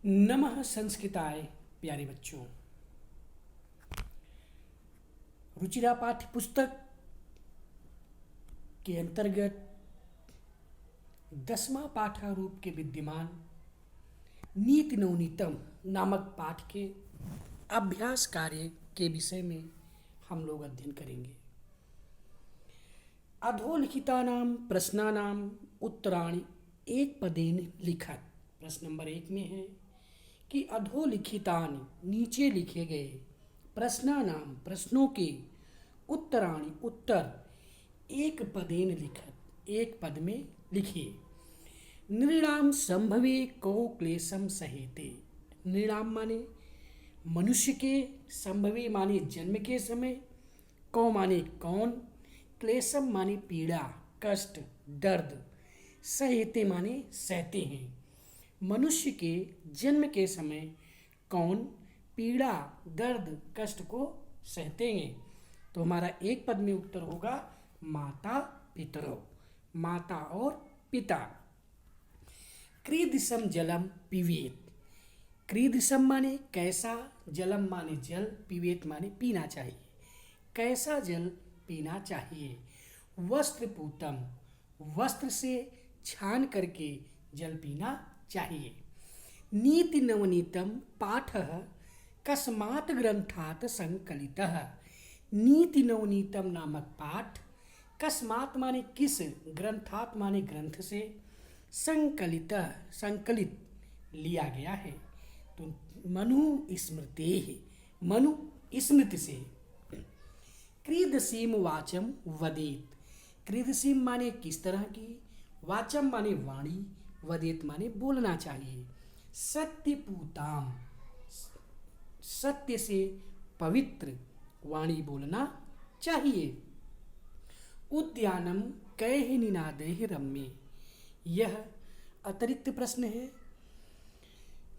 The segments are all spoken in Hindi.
नमः संस्कृताय। प्यारे बच्चों, रुचिरा पाठ्य पुस्तक के अंतर्गत 10वां पाठारूप के विद्यमान नीति नवनीतम नामक पाठ के अभ्यास कार्य के विषय में हम लोग अध्ययन करेंगे। अधोलिखितानां प्रश्नानां उत्तराणि एक पदेन लिखत। प्रश्न नंबर 1 में है कि अधोलिखितानि नीचे लिखे गए प्रश्नानां प्रश्नों के उत्तराणि उत्तर एक पदेन लिखत एक पद में लिखिए। नृणाम संभवे को क्लेशम सहेते। नृणाम माने मनुष्य के, संभवे माने जन्म के समय, को माने कौन, क्लेशम माने पीड़ा, कष्ट, दर्द, सहेते माने सहते हैं। मनुष्य के जन्म के समय कौन पीड़ा, दर्द, कष्ट को सहते हैं। तो हमारा एक पद में उत्तर होगा माता पितरौ, माता और पिता। क्रीदृशम जलम पिबेत। क्रीदृशम माने कैसा, जलम माने जल, पिबेत माने पीना चाहिए। कैसा जल पीना चाहिए। वस्त्रपूतम, वस्त्र से छान करके जल पीना चाहिए। नीति नवनीतम पाठः कस्मात् ग्रंथात् संकलितः। नीति नवनीतम नामक पाठ कस्मात् माने किस, ग्रंथात् माने ग्रंथ से, संकलितः संकलित लिया गया है। तो मनु स्मृतेः, मनु स्मृति से। क्रीदसीम वाचम वदेत। क्रीदसीम माने किस तरह की, वाचम माने वाणी, वदेत माने बोलना चाहिए। सत्यपूताम, सत्य से पवित्र वाणी बोलना चाहिए। उद्यानम कैः निनादैः रम्ये। यह अतिरिक्त प्रश्न है।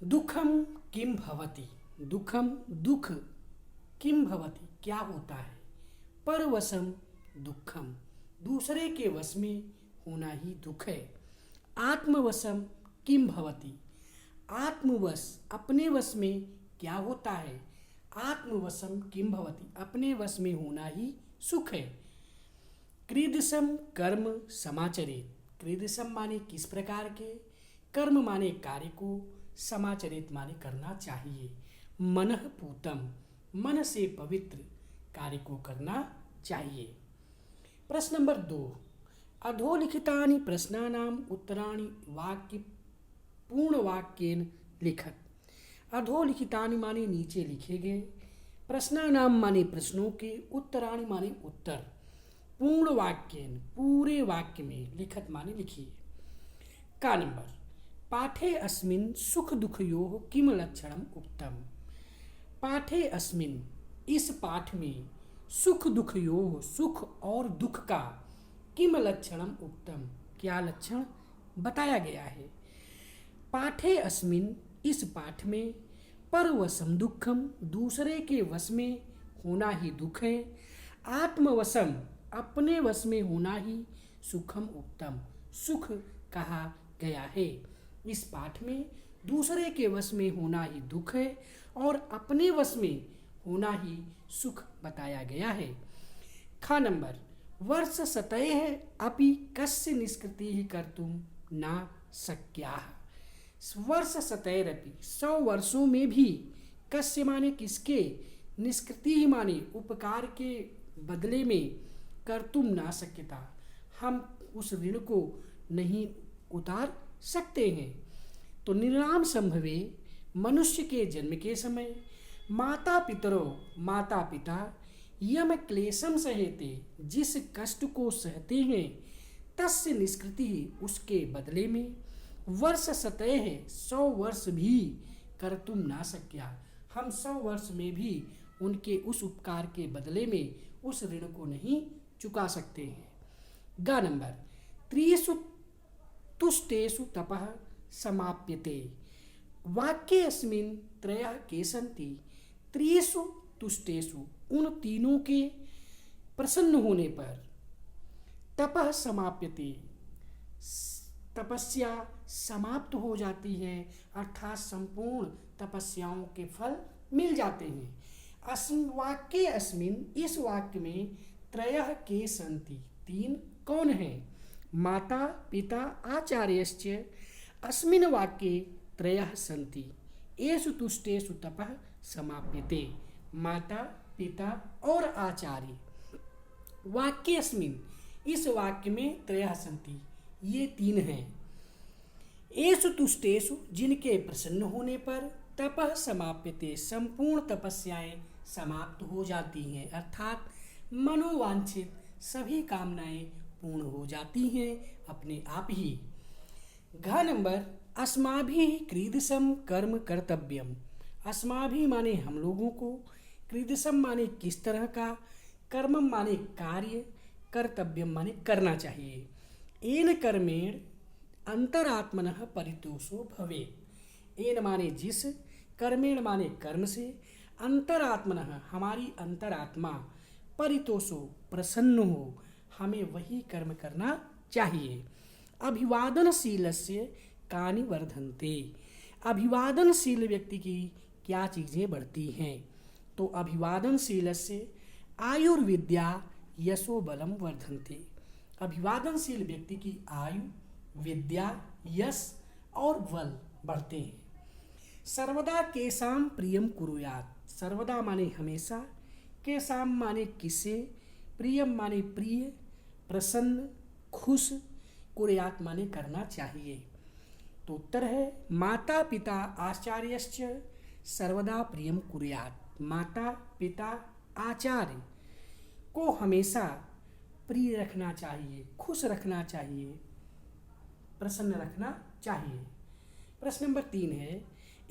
दुखम किम भवति। दुखम दुख, किम भवति क्या होता है। परवशम दुखम, दूसरे के वश में होना ही दुख है। आत्मवशम किम भवति, आत्मवश अपने वश में क्या होता है। आत्मवशम किम भवति, अपने वश में होना ही सुख है। क्रीदृशम कर्म समाचरेत। क्रीदृशम माने किस प्रकार के, कर्म माने कार्य को, समाचरित माने करना चाहिए। मनः पूतम, मन से पवित्र कार्य को करना चाहिए। प्रश्न नंबर 2, अधोलिखितानि प्रश्नानाम् उत्तराणि वाक्य पूर्ण वाक्येन लिखत। अधोलिखितानि माने नीचे लिखे गए, प्रश्नानाम माने प्रश्नों के, उत्तराणि माने उत्तर, पूर्ण वाक्येन पूरे वाक्य में, लिखत माने लिखिए। का नंबर, पाठे अस्मिन् सुख दुखयोः किम लक्षणम उक्तम। पाठे अस्मिन्, इस पाठ में, सुख दुखयोः, सुख और दुख का, किम लक्षणम उक्तम, क्या लक्षण बताया गया है। पाठे अस्मिन्, इस पाठ में, परवशम दुखम, दूसरे के वश में होना ही दुख है। आत्मवशम, अपने वश में होना ही सुखम उक्तम, सुख कहा गया है। इस पाठ में दूसरे के वश में होना ही दुख है और अपने वश में होना ही सुख बताया गया है। खा नंबर, वर्ष शतैः अपि कस्य निष्कृतिः कर्तुं न शक्याः। वर्ष शतैरपि, 100 वर्षों में भी, कस्य माने किसके, निष्कृति माने उपकार के बदले में, कर्तुम ना शक्यता, हम उस ऋण को नहीं उतार सकते हैं। तो निर्णाम संभवे, मनुष्य के जन्म के समय, माता पितरो, माता पिता, यम क्लेशम सहेते, जिस कष्ट को सहते हैं, तस्य निष्कृति, उसके बदले में, वर्ष शतैः 100 वर्ष भी, कर्तुम ना शक्या, हम 100 वर्ष में भी उनके उस उपकार के बदले में उस ऋण को नहीं चुका सकते हैं। गा नंबर, त्रिषु तुष्टेषु तपः समाप्यते। वाक्ये अस्मिन् त्रयः के सन्ति। त्रिषु तुष्टेषु, उन तीनों के प्रसन्न होने पर, तपः समाप्यते, तपस्या समाप्त हो जाती है, अर्थात संपूर्ण तपस्याओं के फल मिल जाते हैं। वाक्ये अस्मिन्, इस वाक्य में त्रयः के सन्ति, तीन कौन है? माता पिता आचार्यश्च। अस्मिन् वाक्ये त्रयः सन्ति, येषु तुष्टेषु तपः समाप्यते। माता पिता और आचार्य। वाक्य अस्मिन्, इस वाक्य में त्रयः सन्ति, ये तीन हैं। येषु तुष्टेषु, जिनके प्रसन्न होने पर, तपः समाप्यते, संपूर्ण तपस्याएं समाप्त हो जाती हैं, अर्थात मनोवांछित सभी कामनाएं पूर्ण हो जाती हैं अपने आप ही। घ नंबर, अस्माभिः क्रीदसम कर्म कर्तव्यम। अस्माभिः माने हम लोगों को, क्रीदसम माने किस तरह का, कर्मम माने कार्य, कर्तव्यम माने करना चाहिए। एन कर्मेण अंतरात्मनः परितोषो भवेत्। एन माने जिस, कर्मेण माने कर्म से, अंतरात्मनः हमारी अंतरात्मा, परितोषो प्रसन्न हो, हमें वही कर्म करना चाहिए। अभिवादनशीलस्य कानि वर्धन्ते। अभिवादनशील व्यक्ति की क्या चीज़ें बढ़ती हैं? तो अभिवादनशीलस्य आयुर्विद्या यशो बलम वर्धन्ते। अभिवादनशील व्यक्ति की आयु, विद्या, यश और बल बढ़ते हैं। सर्वदा केसाम प्रियम कुरुयात। सर्वदा माने हमेशा, केसाम माने किसे, प्रियम माने प्रिय, प्रसन्न, खुश, कुरुयात माने करना चाहिए। तो उत्तर है माता पिता आचार्यश्च सर्वदा प्रियम कुरुयात। माता पिता आचार्य को हमेशा प्रिय रखना चाहिए, खुश रखना चाहिए, प्रसन्न रखना चाहिए। प्रश्न नंबर 3 है,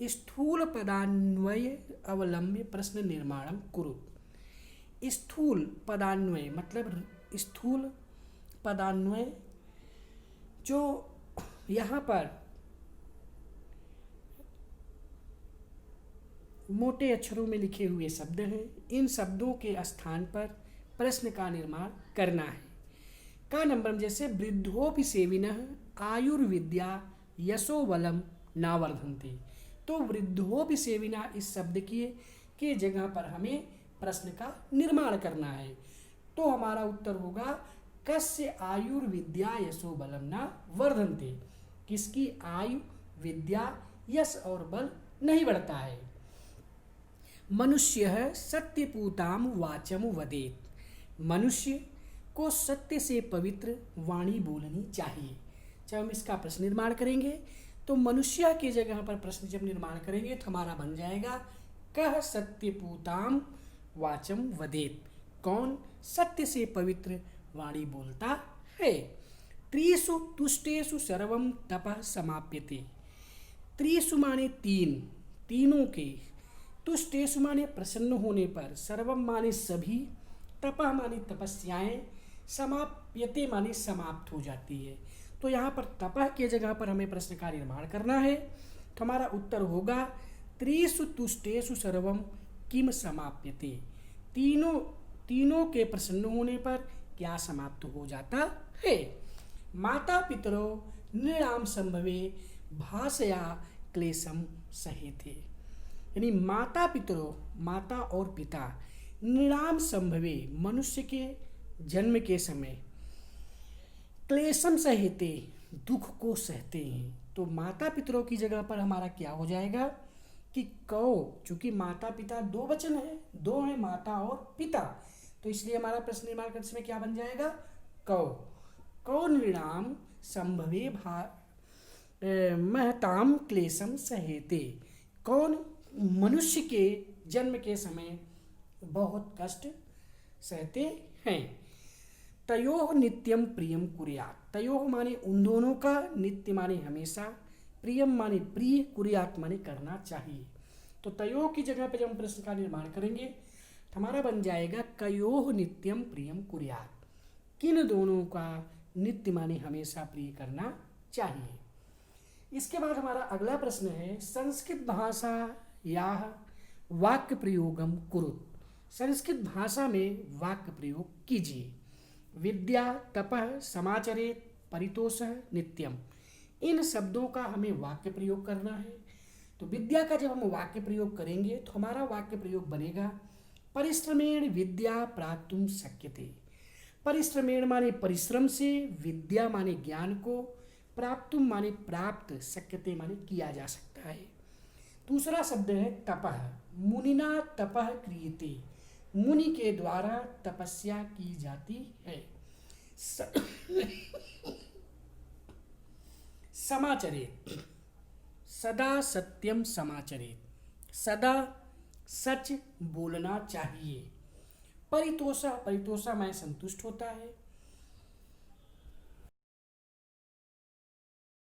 स्थूल पदान्वय अवलंब्य प्रश्न निर्माणम कुरु। स्थूल पदान्वय मतलब स्थूल पदान्वय, जो यहाँ पर मोटे अक्षरों में लिखे हुए शब्द हैं, इन शब्दों के स्थान पर प्रश्न का निर्माण करना है। का नंबर, जैसे वृद्धोपि सेविनः आयुर्विद्या यशो बलम नावर्धन्ते। तो वृद्धोपि सेविना इस शब्द के जगह पर हमें प्रश्न का निर्माण करना है। तो हमारा उत्तर होगा कस्य आयुर्विद्या यशो बलम न वर्धन्ते। किसकी आयु, विद्या, यश और बल नहीं बढ़ता है। मनुष्य सत्यपूताम वाचम वदेत। मनुष्य को सत्य से पवित्र वाणी बोलनी चाहिए। जब हम इसका प्रश्न निर्माण करेंगे तो मनुष्य की जगह पर प्रश्न जब निर्माण करेंगे तो हमारा बन जाएगा कह सत्यपूताम वाचम वदेत। कौन सत्य से पवित्र वाणी बोलता है। त्रिषु तुष्टेषु सर्वम तपः समाप्यते। त्रिषु माने तीन, तीनों के, तुष्टेषु माने प्रसन्न होने पर, सर्वम माने सभी, तपः माने तपस्याएं, समाप्यते माने समाप्त हो जाती है। तो यहाँ पर तपः के जगह पर हमें प्रश्न का निर्माण करना है। तो हमारा उत्तर होगा त्रिषु तुष्टेषु सर्वम किम समाप्यते। तीनों के प्रसन्न होने पर क्या समाप्त हो जाता है। माता पितरो नृणाम संभवे भाषया क्लेशम सहेते। यानी माता पितरो, माता और पिता, नृणाम संभवे मनुष्य के जन्म के समय, क्लेशम सहेते दुख को सहते हैं। तो माता पितरों की जगह पर हमारा क्या हो जाएगा कि कौ, चूंकि माता पिता दो वचन है, दो है माता और पिता, तो इसलिए हमारा प्रश्न निर्माण करते समय क्या बन जाएगा कौ। कौ नृणाम संभवे महताम क्लेशम सहेते। कौन मनुष्य के जन्म के समय बहुत कष्ट सहते हैं। तयोः नित्यम प्रियम कुर्यात्। तयोः माने उन दोनों का, नित्य माने हमेशा, प्रियम माने प्रिय, कुर्यात् माने करना चाहिए। तो तयोः की जगह पर जब हम प्रश्न का निर्माण करेंगे तो हमारा बन जाएगा कयोः नित्यम प्रियम कुर्यात्। किन दोनों का नित्य माने हमेशा प्रिय करना चाहिए। इसके बाद हमारा अगला प्रश्न है संस्कृत भाषा या वाक्य प्रयोगम कुरुत। संस्कृत भाषा में वाक्य प्रयोग कीजिए। विद्या तपः समाचरेत परितोषः नित्यम। इन शब्दों का हमें वाक्य प्रयोग करना है। तो विद्या का जब हम वाक्य प्रयोग करेंगे तो हमारा वाक्य प्रयोग बनेगा परिश्रमेण विद्या प्राप्तुम शक्यते। परिश्रमेण माने परिश्रम से, विद्या माने ज्ञान को, प्राप्तुम माने प्राप्त, शक्यते माने किया जा सकता है। दूसरा शब्द है तपः। मुनिना तपः क्रियते। मुनि के द्वारा तपस्या की जाती है। समाचरेत। सदा सत्यम समाचरेत। सदा सच बोलना चाहिए। परितोषा, परितोषा मैं संतुष्ट होता है।